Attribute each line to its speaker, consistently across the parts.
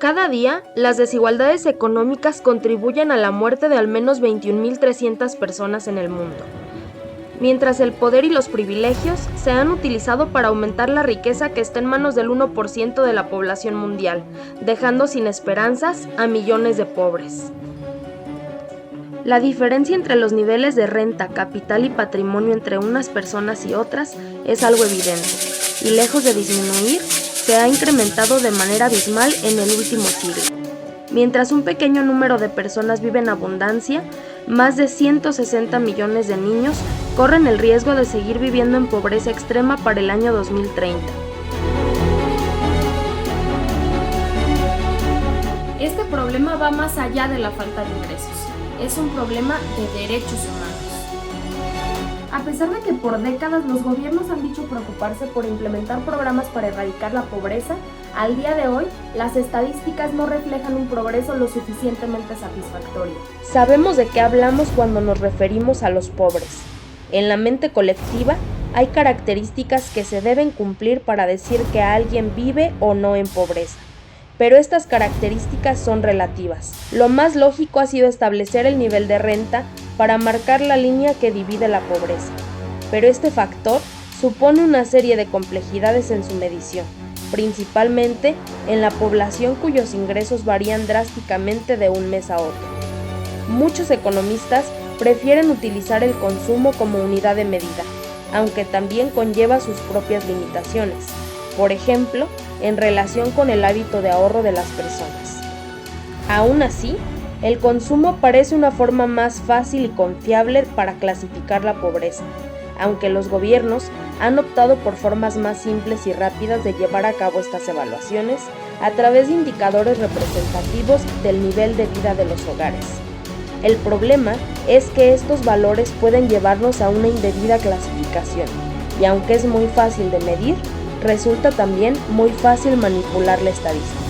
Speaker 1: Cada día, las desigualdades económicas contribuyen a la muerte de al menos 21.300 personas en el mundo, mientras el poder y los privilegios se han utilizado para aumentar la riqueza que está en manos del 1% de la población mundial, dejando sin esperanzas a millones de pobres. La diferencia entre los niveles de renta, capital y patrimonio entre unas personas y otras es algo evidente, y lejos de disminuir, se ha incrementado de manera abismal en el último siglo. Mientras un pequeño número de personas vive en abundancia, más de 160 millones de niños corren el riesgo de seguir viviendo en pobreza extrema para el año 2030.
Speaker 2: Este problema va más allá de la falta de ingresos. Es un problema de derechos humanos. A pesar de que por décadas los gobiernos han dicho preocuparse por implementar programas para erradicar la pobreza, al día de hoy las estadísticas no reflejan un progreso lo suficientemente satisfactorio.
Speaker 1: Sabemos de qué hablamos cuando nos referimos a los pobres. En la mente colectiva hay características que se deben cumplir para decir que alguien vive o no en pobreza. Pero estas características son relativas. Lo más lógico ha sido establecer el nivel de renta para marcar la línea que divide la pobreza. Pero este factor supone una serie de complejidades en su medición, principalmente en la población cuyos ingresos varían drásticamente de un mes a otro. Muchos economistas prefieren utilizar el consumo como unidad de medida, aunque también conlleva sus propias limitaciones. Por ejemplo, en relación con el hábito de ahorro de las personas. Aún así, el consumo parece una forma más fácil y confiable para clasificar la pobreza, aunque los gobiernos han optado por formas más simples y rápidas de llevar a cabo estas evaluaciones a través de indicadores representativos del nivel de vida de los hogares. El problema es que estos valores pueden llevarnos a una indebida clasificación, y aunque es muy fácil de medir, resulta también muy fácil manipular la estadística.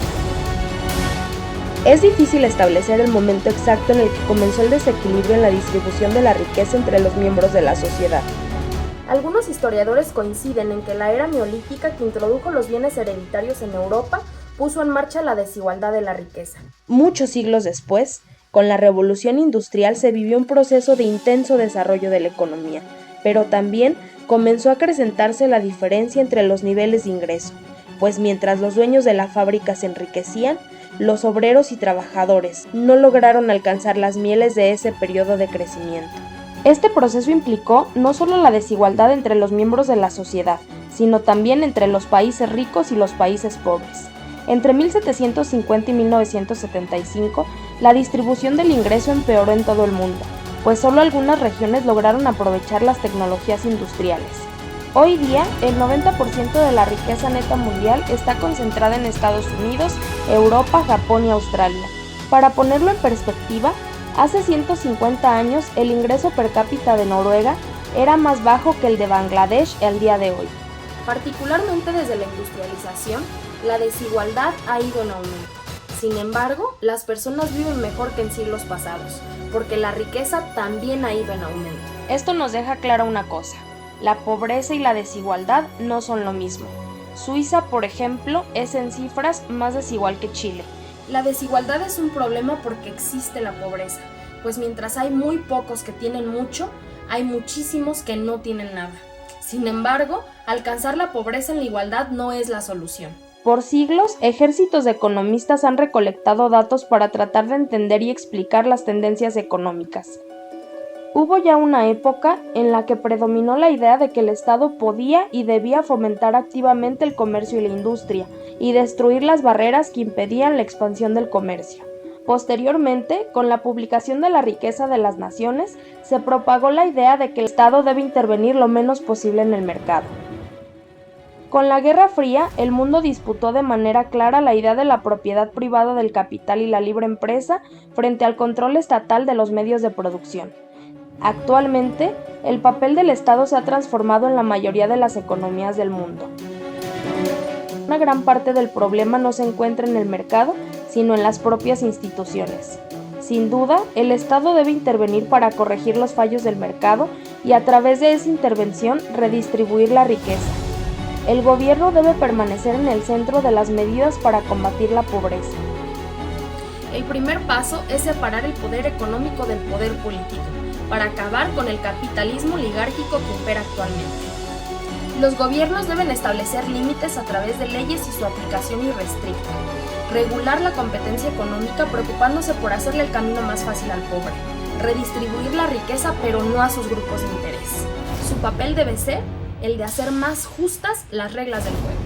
Speaker 1: Es difícil establecer el momento exacto en el que comenzó el desequilibrio en la distribución de la riqueza entre los miembros de la sociedad.
Speaker 2: Algunos historiadores coinciden en que la era neolítica que introdujo los bienes hereditarios en Europa puso en marcha la desigualdad de la riqueza.
Speaker 1: Muchos siglos después, con la revolución industrial se vivió un proceso de intenso desarrollo de la economía, pero también comenzó a acrecentarse la diferencia entre los niveles de ingreso, pues mientras los dueños de la fábrica se enriquecían, los obreros y trabajadores no lograron alcanzar las mieles de ese periodo de crecimiento. Este proceso implicó no solo la desigualdad entre los miembros de la sociedad, sino también entre los países ricos y los países pobres. Entre 1750 y 1975, la distribución del ingreso empeoró en todo el mundo, pues solo algunas regiones lograron aprovechar las tecnologías industriales. Hoy día, el 90% de la riqueza neta mundial está concentrada en Estados Unidos, Europa, Japón y Australia. Para ponerlo en perspectiva, hace 150 años el ingreso per cápita de Noruega era más bajo que el de Bangladesh al día de hoy.
Speaker 2: Particularmente desde la industrialización, la desigualdad ha ido en aumento. Sin embargo, las personas viven mejor que en siglos pasados, porque la riqueza también ha ido en aumento.
Speaker 1: Esto nos deja clara una cosa: la pobreza y la desigualdad no son lo mismo. Suiza, por ejemplo, es en cifras más desigual que Chile.
Speaker 2: La desigualdad es un problema porque existe la pobreza, pues mientras hay muy pocos que tienen mucho, hay muchísimos que no tienen nada. Sin embargo, alcanzar la pobreza en la igualdad no es la solución.
Speaker 1: Por siglos, ejércitos de economistas han recolectado datos para tratar de entender y explicar las tendencias económicas. Hubo ya una época en la que predominó la idea de que el Estado podía y debía fomentar activamente el comercio y la industria, y destruir las barreras que impedían la expansión del comercio. Posteriormente, con la publicación de La riqueza de las naciones, se propagó la idea de que el Estado debe intervenir lo menos posible en el mercado. Con la Guerra Fría, el mundo disputó de manera clara la idea de la propiedad privada del capital y la libre empresa frente al control estatal de los medios de producción. Actualmente, el papel del Estado se ha transformado en la mayoría de las economías del mundo. Una gran parte del problema no se encuentra en el mercado, sino en las propias instituciones. Sin duda, el Estado debe intervenir para corregir los fallos del mercado y a través de esa intervención redistribuir la riqueza. El gobierno debe permanecer en el centro de las medidas para combatir la pobreza.
Speaker 2: El primer paso es separar el poder económico del poder político, para acabar con el capitalismo oligárquico que impera actualmente. Los gobiernos deben establecer límites a través de leyes y su aplicación irrestricta, regular la competencia económica preocupándose por hacerle el camino más fácil al pobre, redistribuir la riqueza pero no a sus grupos de interés. Su papel debe ser el de hacer más justas las reglas del juego.